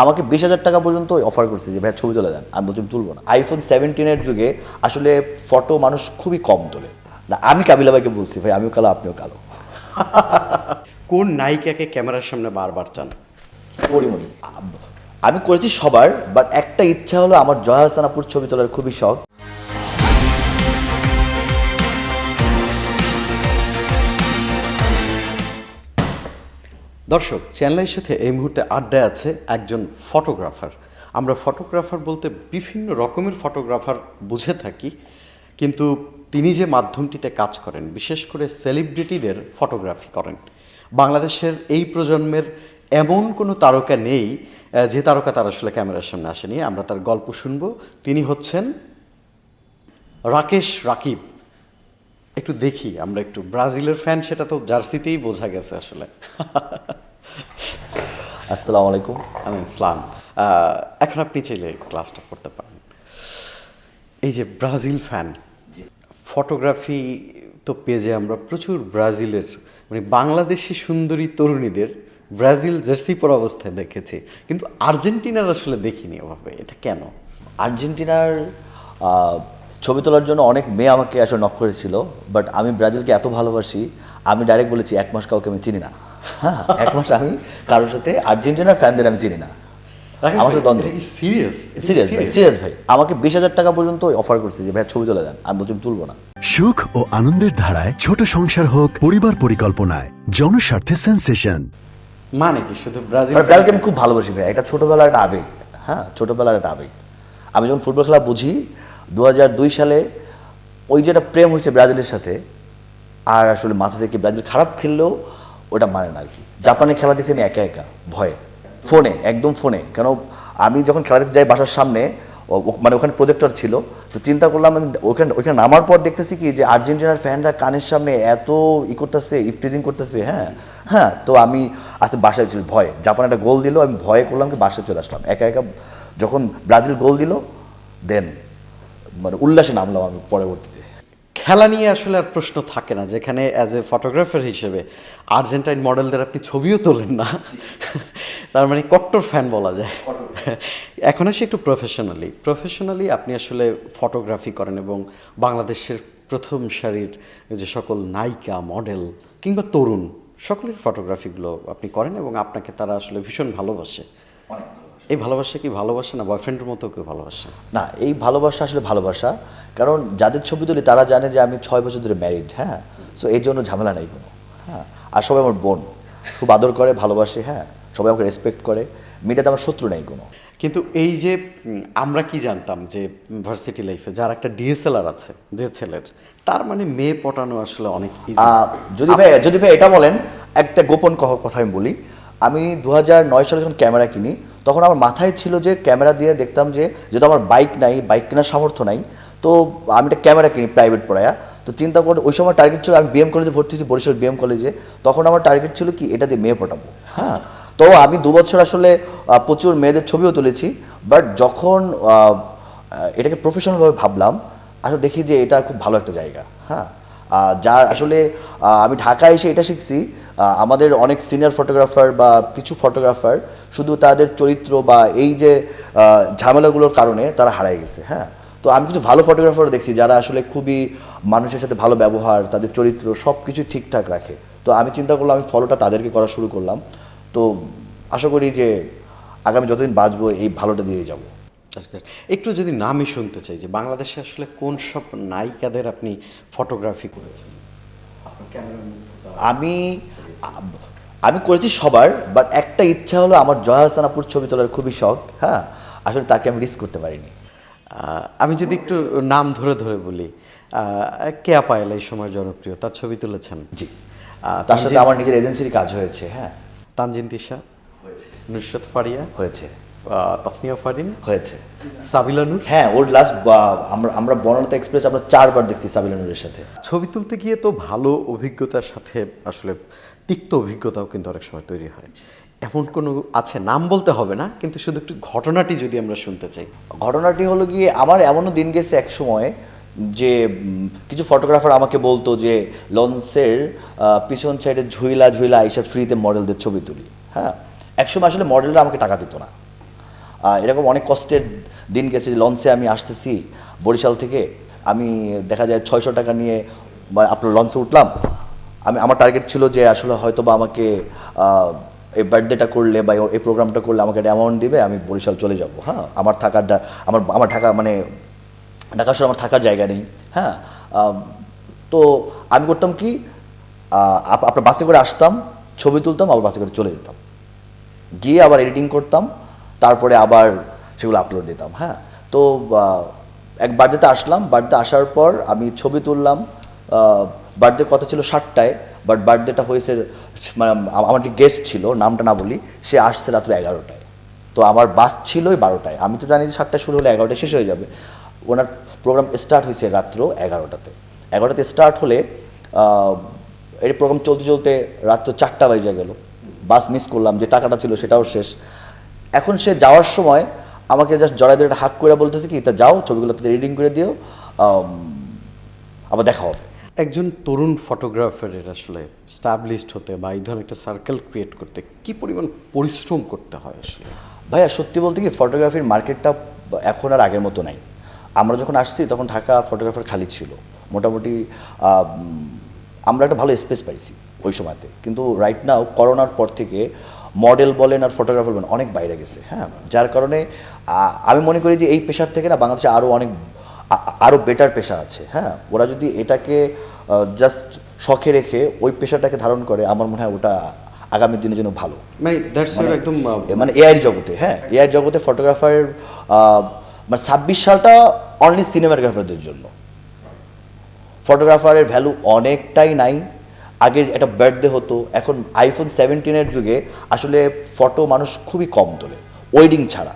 আমাকে 20,000 টাকা পর্যন্ত অফার করছে যে ভাই ছবি তুলে দেন, আমি বলছি তুলবো না। আইফোন 17-এর যুগে আসলে ফটো মানুষ খুবই কম তোলে না। আমি কাবিলা ভাইকে বলছি ভাই আমিও কালো আপনিও কালো। কোন নায়িকাকে ক্যামেরার সামনে বারবার চান? পরিমণি আমি করেছি সবার, বাট একটা ইচ্ছা হলো আমার জয়া হাসানাপুর ছবি তোলার খুবই শখ। দর্শক, চ্যানেলের সাথে এই মুহূর্তে আড্ডায় আছে একজন ফটোগ্রাফার। আমরা ফটোগ্রাফার বলতে বিভিন্ন রকমের ফটোগ্রাফার বুঝে থাকি, কিন্তু তিনি যে মাধ্যমটিতে কাজ করেন, বিশেষ করে সেলিব্রিটিদের ফটোগ্রাফি করেন। বাংলাদেশের এই প্রজন্মের এমন কোনো তারকা নেই যে তারকা তার আসলে ক্যামেরার সামনে আসেনি। আমরা তার গল্প শুনবো। তিনি হচ্ছেন রাকেশ রাকিব। একটু দেখি, আমরা একটু ব্রাজিলের ফ্যান, সেটা তো জার্সিতেই বোঝা গেছে আসলে। আসসালামু আলাইকুম। আমি ইসলাম। এখন আপনি চাইলে ক্লাসটা করতে পারেন। এই যে ব্রাজিল ফ্যান, ফটোগ্রাফি তো পেজে আমরা প্রচুর ব্রাজিলের মানে বাংলাদেশি সুন্দরী তরুণীদের ব্রাজিল জার্সি পরা অবস্থায় দেখেছি, কিন্তু আর্জেন্টিনার আসলে দেখিনি ওভাবে। এটা কেন? আর্জেন্টিনার ছবি তোলার জন্য অনেক মেয়ে আমাকে আসলে নক করেছিল, বাট আমি ব্রাজিলকে এত ভালোবাসি আমি ডাইরেক্ট বলেছি 1 মাস কাউকে আমি চিনি না। হ্যাঁ, 1 মাস আমি কারোর সাথে আর্জেন্টিনার ফ্যানদের আমি চিনি না। আমার সাথে দ্বন্দ্ব। সিরিয়াস সিরিয়াস ভাই, আমাকে 20,000 টাকা পর্যন্ত অফার করছে যে ভাই ছবি তুলে দেন, আমি বলছি তুলবো না। সুখ ও আনন্দের ধারায় ছোট সংসার হোক পরিবার পরিকল্পনায়, জনস্বার্থে সেন্সেশন। মানে কি শুধু ব্রাজিল? ব্রাজিলকে আমি খুব ভালোবাসি ভাই, এটা ছোটবেলার একটা আবেগ। হ্যাঁ, ছোটবেলার একটা আবেগ। আমি যখন ফুটবল খেলা বুঝি 2002 সালে ওই যেটা প্রেম হয়েছে ব্রাজিলের সাথে, আর আসলে মাথা থেকে ব্রাজিল খারাপ খেললেও ওটা মানে না আর কি। জাপানের খেলা দেখছি আমি একা একা ভয়ে, ফোনে, একদম ফোনে। কেন আমি যখন খেলা দেখতে যাই বাসার সামনে, মানে ওখানে প্রজেক্টর ছিল, তো চিন্তা করলাম ওখানে নামার পর দেখতেছি কি যে আর্জেন্টিনার ফ্যানরা কানের সামনে এত করতেছে, ইফটিজিং করতেছে। হ্যাঁ হ্যাঁ, তো আমি আস্তে বাসায় ছিল ভয়ে। জাপান একটা গোল দিল, আমি ভয়ে করলাম কি বাসায় চলে আসলাম একা একা। যখন ব্রাজিল গোল দিল দেন মানে উল্লাসে নামলাম আমি পরবর্তীতে। খেলা নিয়ে আসলে আর প্রশ্ন থাকে না, যেখানে অ্যাজ এ ফটোগ্রাফার হিসেবে আর্জেন্টাইন মডেলদের আপনি ছবিও তোলেন না, তার মানে কট্টর ফ্যান বলা যায়। এখন আসি একটু প্রফেশনালি আপনি আসলে ফটোগ্রাফি করেন এবং বাংলাদেশের প্রথম সারির যে সকল নায়িকা, মডেল কিংবা তরুণ সকলের ফটোগ্রাফিগুলো আপনি করেন এবং আপনাকে তারা আসলে ভীষণ ভালোবাসে। এই ভালোবাসা কি ভালোবাসা না বয়ফ্রেন্ডের মতো কেউ ভালোবাসা? না, এই ভালোবাসা আসলে ভালোবাসা। কারণ যাদের ছবি তুলি তারা জানে যে আমি 6 বছর ধরে ম্যারিড। হ্যাঁ, সো এই জন্য ঝামেলা নেই কোনো। হ্যাঁ, আর সবাই আমার বোন, খুব আদর করে, ভালোবাসে। হ্যাঁ, সবাই আমাকে রেসপেক্ট করে। মিডিয়াতে আমার শত্রু নেই কোনো। কিন্তু এই যে আমরা কি জানতাম যে ভার্সিটি লাইফে যার একটা ডিএসএলআর আছে যে ছেলের, তার মানে মেয়ে পটানো আসলে অনেক ইজি। যদি ভাই এটা বলেন, একটা গোপন কথা আমি বলি। আমি 2009 সালে যখন ক্যামেরা কিনি, তখন আমার মাথায় ছিল যে ক্যামেরা দিয়ে দেখতাম যে যেহেতু আমার বাইক নাই, বাইক কেনার সামর্থ্য নাই, তো আমি একটা ক্যামেরা কিনি প্রাইভেট পড়ায়া। তো চিন্তা করে ওই সময় টার্গেট ছিল, আমি বিএম কলেজে ভর্তি হয়েছি, বরিশাল বিএম কলেজে। তখন আমার টার্গেট ছিল কি এটা দিয়ে মেয়ে পটাবো। হ্যাঁ, তো আমি 2 বছর আসলে প্রচুর মেয়েদের ছবিও তুলেছি। বাট যখন এটাকে প্রফেশনালভাবে ভাবলাম, আসলে দেখি যে এটা খুব ভালো একটা জায়গা। হ্যাঁ, যার আসলে আমি ঢাকায় এসে এটা শিখছি, আমাদের অনেক সিনিয়র ফটোগ্রাফার বা কিছু ফটোগ্রাফার শুধু তাদের চরিত্র বা এই যে ঝামেলাগুলোর কারণে তারা হারায় গেছে। হ্যাঁ, তো আমি কিছু ভালো ফটোগ্রাফার দেখছি যারা আসলে খুবই মানুষের সাথে ভালো ব্যবহার, তাদের চরিত্র সব কিছু ঠিকঠাক রাখে। তো আমি চিন্তা করলাম আমি ফলোটা তাদেরকে করা শুরু করলাম। তো আশা করি যে আগামী যতদিন বাঁচবো এই ভালোটা দিয়ে যাব। একটু যদি নামই শুনতে চাই যে বাংলাদেশে আসলে কোন সব নায়িকাদের আপনি ফটোগ্রাফি করেছেন? আমি করেছি সবার, বাট একটা ইচ্ছা হলো আমার জয়া হাসানাপুর ছবি তোলার খুবই শখ। হ্যাঁ, আসলে তাকে আমি রিস্ক করতে পারিনি। আমি যদি একটু নাম ধরে ধরে বলি, কেয়া পায়েল এই সময় জনপ্রিয়, তার ছবি তুলেছেন। জি, তার সাথে আমার নিজের এজেন্সির কাজ হয়েছে। হ্যাঁ, তানজিন তিশা হয়েছে, নুসরাত ফারিয়া হয়েছে, তাসনিয়া ফারিন হয়েছে, সাবিলা নূর। হ্যাঁ, ওর লাস্ট আমরা বনলতা এক্সপ্রেস আমরা 4 বার দেখছি সাবিলা নূরের সাথে। ছবি তুলতে গিয়ে তো ভালো অভিজ্ঞতার সাথে আসলে তিক্ত অভিজ্ঞতাও কিন্তু অনেক সময় তৈরি হয়। এমন কোনো আছে? নাম বলতে হবে না, কিন্তু শুধু একটু ঘটনাটি যদি আমরা শুনতে চাই। ঘটনাটি হলো গিয়ে আমার এমনও দিন গেছে এক সময় যে কিছু ফটোগ্রাফার আমাকে বলতো যে লঞ্চের পিছন সাইডে ঝুইলা ঝুইলা এইসব ফ্রিতে মডেলদের ছবি তুলি। হ্যাঁ, একসময় আসলে মডেলরা আমাকে টাকা দিত না। এরকম অনেক কষ্টের দিন গেছে। লঞ্চে আমি আসতেছি বরিশাল থেকে, আমি দেখা যায় 600 টাকা নিয়ে আপনার লঞ্চে উঠলাম। আমার টার্গেট ছিল যে আসলে হয়তো বা আমাকে এই বার্থডেটা করলে বা এই প্রোগ্রামটা করলে আমাকে একটা অ্যামাউন্ট দিবে, আমি বরিশাল চলে যাব। হ্যাঁ, আমার থাকার আমার ঢাকা মানে ঢাকা শহরে আমার থাকার জায়গা নেই। হ্যাঁ, তো আমি করতাম কি, আপনার বাসে করে আসতাম, ছবি তুলতাম, আবার বাসে করে চলে যেতাম, গিয়ে আবার এডিটিং করতাম, তারপরে আবার সেগুলো আপলোড দিতাম। হ্যাঁ, তো এক বার্থডেতে আসলাম, বার্থডে আসার পর আমি ছবি তুললাম। বার্থডে কথা ছিল 7টায়, বাট বার্থডেটা হয়েছে মানে আমার যে গেস্ট ছিল, নামটা না বলি, সে আসছে রাত্র 11টায়। তো আমার বাস ছিল ওই 12টায়। আমি তো জানি যে 7টায় শুরু হলে 11টায় শেষ হয়ে যাবে। ওনার প্রোগ্রাম স্টার্ট হয়েছে রাত্র 11টাতে। 11টাতে স্টার্ট হলে এই প্রোগ্রাম চলতে চলতে রাত্র 4টা বাজে গেল। বাস মিস করলাম, যে টাকাটা ছিল সেটাও শেষ। এখন সে যাওয়ার সময় আমাকে জাস্ট জড়াই ধরে একটা হাক করে বলতেছে কি, তা যাও ছবিগুলো রিডিং করে দিও, আবার দেখা হবে। একজন তরুণ ফটোগ্রাফারের আসলে স্টাবলিশড হতে বা এই ধরনের একটা সার্কেল ক্রিয়েট করতে কি পরিমাণ পরিশ্রম করতে হয় আসলে? ভাইয়া সত্যি বলতে কি, ফটোগ্রাফির মার্কেটটা এখন আর আগের মতো নাই। আমরা যখন আসছি তখন ঢাকা ফটোগ্রাফার খালি ছিল মোটামুটি। আমরা একটা ভালো স্পেস পাইছি ওই সময়তে, কিন্তু রাইট নাও করোনার পর থেকে মডেল বলেন আর ফটোগ্রাফার বলেন অনেক বাইরে গেছে। হ্যাঁ, যার কারণে আমি মনে করি যে এই পেশার থেকে না বাংলাদেশে আরও বেটার পেশা আছে। হ্যাঁ, ওরা যদি এটাকে জাস্ট শখে রেখে ওই পেশাটাকে ধারণ করে, আমার মনে হয় ওটা আগামী দিনের জন্য ভালো। মানে দ্যাটস একদম মানে এআই জগতে, হ্যাঁ এআই জগতে ফটোগ্রাফারের মানে 26 সালটা অনলি সিনেমাটোগ্রাফারদের জন্য। ফটোগ্রাফারের ভ্যালু অনেকটাই নাই। আগে একটা বার্থডে হতো, এখন আইফোন 17-এর যুগে আসলে ফটো মানুষ খুবই কম তোলে, ওয়েডিং ছাড়া।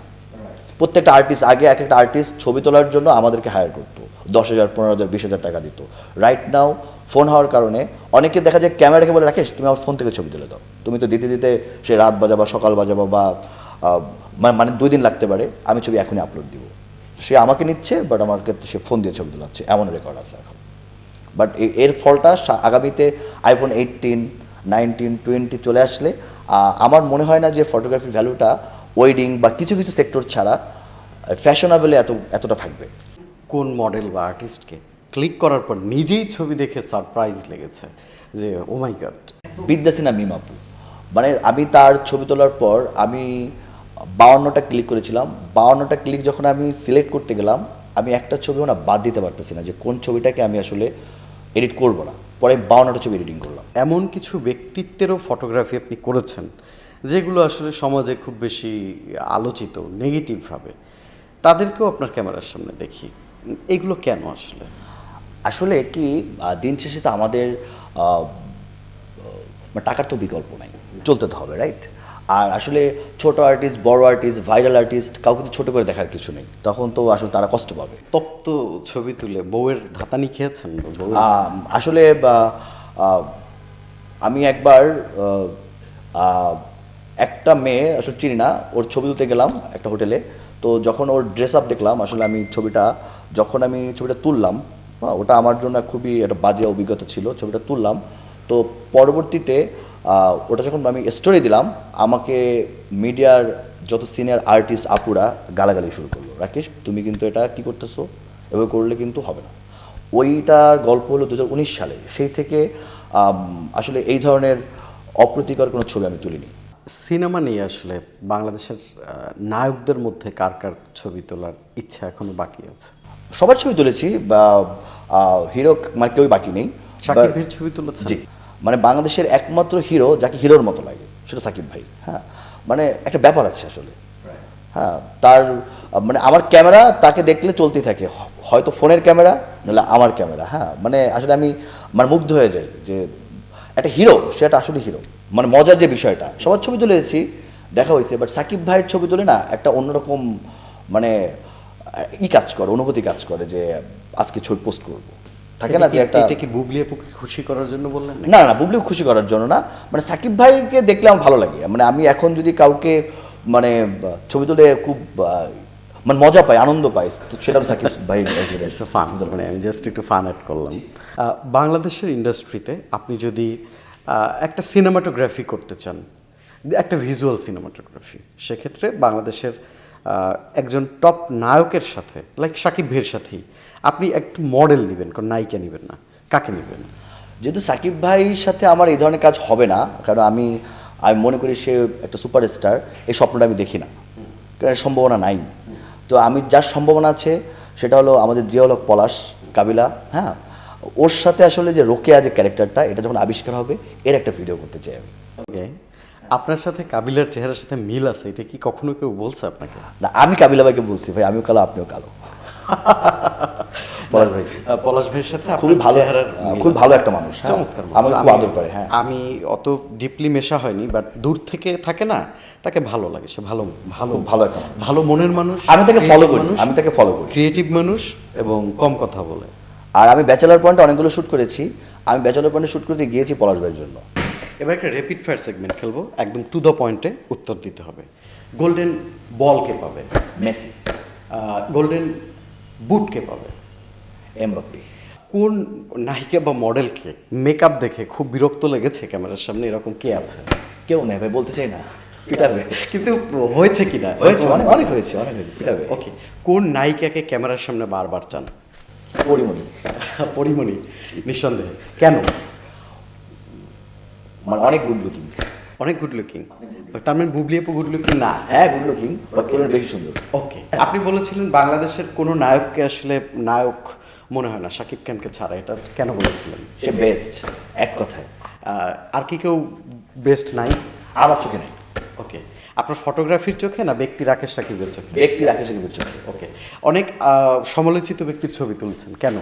প্রত্যেকটা আর্টিস্ট আগে এক একটা আর্টিস্ট ছবি তোলার জন্য আমাদেরকে হায়ার করতো, 10,000, 15,000, 20,000 টাকা দিত। রাইট নাও ফোন হওয়ার কারণে অনেকে দেখা যায় ক্যামেরাকে বলে, রাকেশ তুমি আমার ফোন থেকে ছবি তুলে দাও। তুমি তো দিতে দিতে সে রাত বাজাবা, সকাল বাজাবা, বা মানে 2 দিন লাগতে পারে, আমি ছবি এখনই আপলোড দিব। সে আমাকে নিচ্ছে, বাট আমার ক্ষেত্রে সে ফোন দিয়ে ছবি তোলাচ্ছে, এমন রেকর্ড আছে এখন। বাট এর ফলটা আগামীতে আইফোন 18, 19, 20 চলে আসলে আমার মনে হয় না যে ফটোগ্রাফির ভ্যালুটা ওয়েডিং বা কিছু কিছু সেক্টর ছাড়া ফ্যাশনেবলে এতটা থাকবে। কোন মডেল বা আর্টিস্টকে ক্লিক করার পর নিজেই ছবি দেখে সারপ্রাইজ লেগেছে যে ও মাই গড? বিদ্যাসিনা মিমাপু, মানে আমি তার ছবি তোলার পর আমি 52টা ক্লিক করেছিলাম। 52টা ক্লিক যখন আমি সিলেক্ট করতে গেলাম, আমি একটা ছবিও না বাদ দিতে পারতেছি না যে কোন ছবিটাকে আমি আসলে এডিট করব না। পরে 52টা ছবি এডিটিং করলাম। এমন কিছু ব্যক্তিত্বেরও ফটোগ্রাফি আপনি করেছেন যেগুলো আসলে সমাজে খুব বেশি আলোচিত নেগেটিভভাবে, তাদেরকেও আপনার ক্যামেরার সামনে দেখি। এগুলো কেন আসলে? আসলে কি দিন শেষে তো আমাদের টাকার তো বিকল্প নাই, চলতে তো হবে, রাইট? আর আসলে ছোট আর্টিস্ট, বড় আর্টিস্ট, ভাইরাল আর্টিস্ট, কাউকে তো ছোটো করে দেখার কিছু নেই, তখন তো আসলে তারা কষ্ট পাবে। তপ্ত ছবি তুলে বউয়ের ধাতানি খেয়েছেন? আসলে আমি একবার একটা মেয়ে আসলে চিনি না, ওর ছবি তুলতে গেলাম একটা হোটেলে। তো যখন ওর ড্রেস আপ দেখলাম, আসলে আমি যখন আমি ছবিটা তুললাম, ওটা আমার জন্য খুবই একটা বাজে অভিজ্ঞতা ছিল। ছবিটা তুললাম, তো পরবর্তীতে ওটা যখন আমি স্টোরি দিলাম, আমাকে মিডিয়ার যত সিনিয়র আর্টিস্ট আপুরা গালাগালি শুরু করলো, রাকেশ তুমি কিন্তু এটা কী করতেছো, এভাবে করলে কিন্তু হবে না। ওইটার গল্প হলো 2019 সালে। সেই থেকে আসলে এই ধরনের অপ্রীতিকর কোনো ছবি আমি তুলিনি। সিনেমা নিয়ে আসলে বাংলাদেশের নায়কদের মধ্যে কার কার ছবি তোলার ইচ্ছা এখনো বাকি আছে? সবার ছবি তুলেছি, বা হিরো মানে কেউই বাকি নেই। শাকিব ভাইয়ের ছবি তুলেছেন? জি, মানে বাংলাদেশের একমাত্র হিরো যাকে হিরোর মতো লাগে সেটা সাকিব ভাই। হ্যাঁ, মানে একটা ব্যাপার আছে আসলে। হ্যাঁ, তার মানে আমার ক্যামেরা তাকে দেখলে চলতেই থাকে, হয়তো ফোনের ক্যামেরা নাহলে আমার ক্যামেরা। হ্যাঁ, মানে আসলে আমি মানে মুগ্ধ হয়ে যাই যে একটা হিরো, সেটা আসলে হিরো। মানে মজার যে বিষয়টা, সবার ছবি তুলেছি, দেখা হয়েছে, বাট সাকিব ভাইয়ের ছবি তুলে না একটা অন্যরকম মানে কাজ করে, অনুভূতি কাজ করে যে আজকে ছবি পোস্ট করবো, থাকে না যে একটা। এটা কি বুবলি আপুকে খুশি করার জন্য বললেন? না না, বুবলিও খুশি করার জন্য না, মানে সাকিব ভাইকে দেখলে আমার ভালো লাগে। মানে আমি এখন যদি কাউকে মানে ছবি তুলে খুব মানে মজা পাই, আনন্দ পাই, সেটা সাকিব ভাই। ফান, মানে আমি জাস্ট একটু ফান অ্যাড করলাম। বাংলাদেশের ইন্ডাস্ট্রিতে আপনি যদি একটা সিনেমাটোগ্রাফি করতে চান, একটা ভিজুয়াল সিনেমাটোগ্রাফি, সেক্ষেত্রে বাংলাদেশের একজন টপ নায়কের সাথে লাইক সাকিব ভাইয়ের সাথেই আপনি একটু মডেল নেবেন, কোন নায়িকা নেবেন না, কাকে নেবেন? যেহেতু সাকিব ভাইয়ের সাথে আমার এই ধরনের কাজ হবে না, কারণ আমি মনে করি সে একটা সুপারস্টার, এই স্বপ্নটা আমি দেখি না, কারণ এর সম্ভাবনা নাই। তো আমি যার সম্ভাবনা আছে সেটা হলো আমাদের জিয়াউল হক পলাশ, কাবিলা। হ্যাঁ, ওর সাথে আসলে যে রোকেয়া যে ক্যারেক্টারটা, এটা যখন আবিষ্কার হবে এর একটা ভিডিও করতে চাই আমি। ওকে, আপনার সাথে কাবিলার চেহারার সাথে মিল আছে, এটা কি কখনো কেউ বলছে আপনাকে? না, আমি কাবিলা ভাইকে বলছি, ভাই আমিও কালো আপনিও কালো। পলাশ ভাই পলাশ ভাইয়ের সাথে খুবই আপনার ভালো, চেহারার মিল খুব আছে। ভালো একটা মানুষ, হ্যাঁ। চমৎকার মানুষ। আমাকে খুব আদর করে, হ্যাঁ। আমি অত ডিপলি মেশা হয়নি, বাট দূর থেকে থাকে না, তাকে ভালো লাগে, সে ভালো ভালো খুব ভালো একটা মানুষ। ভালো মনের মানুষ। আমি তাকে creative ফলো করি, মানুষ, আমি তাকে ফলো করি। ক্রিয়েটিভ মানুষ এবং কম কথা বলে। আর আমি ব্যাচেলার পয়েন্টে অনেকগুলো শ্যুট করেছি, আমি ব্যাচেলার পয়েন্টে শ্যুট করতে গিয়েছি পলাশ ভাইয়ের জন্য। এবার একটা র্যাপিড ফায়ার সেগমেন্ট খেলবো, একদম টু দ্য পয়েন্টে উত্তর দিতে হবে। গোল্ডেন বল কে পাবে? মেসি। গোল্ডেন বুট কে পাবে? এমবাপ্পে। কোন নায়িকা বা মডেলকে মেকআপ দেখে খুব বিরক্ত লেগেছে ক্যামেরার সামনে, এরকম কে আছে? কেউ নেই ভাই, বলতে চাই না, পিটাবে। কিন্তু হয়েছে কিনা? হয়েছে, অনেক অনেক হয়েছে, অনেক হয়েছে, পিটাবে। ওকে, কোন নায়িকাকে ক্যামেরার সামনে বারবার চান? পরিমণি। পরিমণি, নিঃসন্দেহে। কেন? মানে অনেক গুড লুকিং। অনেক গুড লুকিং। তার মানে বুবলি আপু গুড লুকিং না? হ্যাঁ, গুড লুকিং, বাট বেশি সুন্দর। ওকে, আপনি বলেছিলেন বাংলাদেশের কোনো নায়ককে আসলে নায়ক মনে হয় না শাকিব খানকে ছাড়া, এটা কেন বলেছিলেন? সে বেস্ট, এক কথায়। আর কি কেউ বেস্ট নাই? আমার চোখে নেই। ওকে, আপনার ফটোগ্রাফির চোখে না ব্যক্তি রাকেশ সাকিবের চোখে? ব্যক্তি রাকেশ সাকিবের চোখে। ওকে, অনেক সমালোচিত ব্যক্তির ছবি তুলছেন কেন?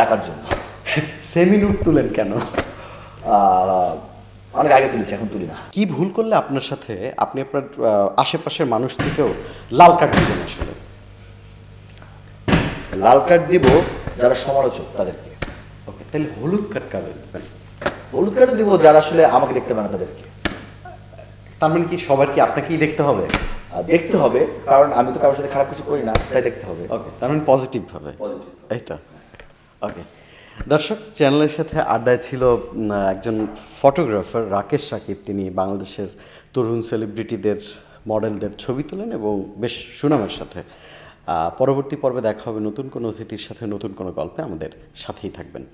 টাকার জন্য। সেমি নুট তুলেন কেন? অনেক আগে তুলেছি, এখন তুলি না। কি ভুল করলে আপনার সাথে আপনি আপনার আশেপাশের মানুষ থেকেও লাল কার্ড দিবেন আসলে? লাল কার্ড দিব যারা সমালোচক তাদেরকে। ওকে, তাহলে হলুদ কার্ড কাদের দিবেন? হলুদ কার্ড দিব যারা আসলে আমাকে দেখতে পারে না তাদেরকে। তার মানে কি সবার কি আপনাকেই দেখতে হবে? দেখতে হবে, কারণ আমি তো কারোর সাথে খারাপ কিছু করি না, তাই দেখতে হবে। ওকে, তার মানে পজিটিভ ভাবে। Positive। এই তো। ওকে, দর্শক, চ্যানেলের সাথে আড্ডায় ছিল একজন ফটোগ্রাফার রাকেশ সাকিব। তিনি বাংলাদেশের তরুণ সেলিব্রিটিদের, মডেলদের ছবি তোলেন এবং বেশ সুনামের সাথে। পরবর্তী পর্বে দেখা হবে নতুন কোনো অতিথির সাথে, নতুন কোনো গল্পে। আমাদের সাথেই থাকবেন।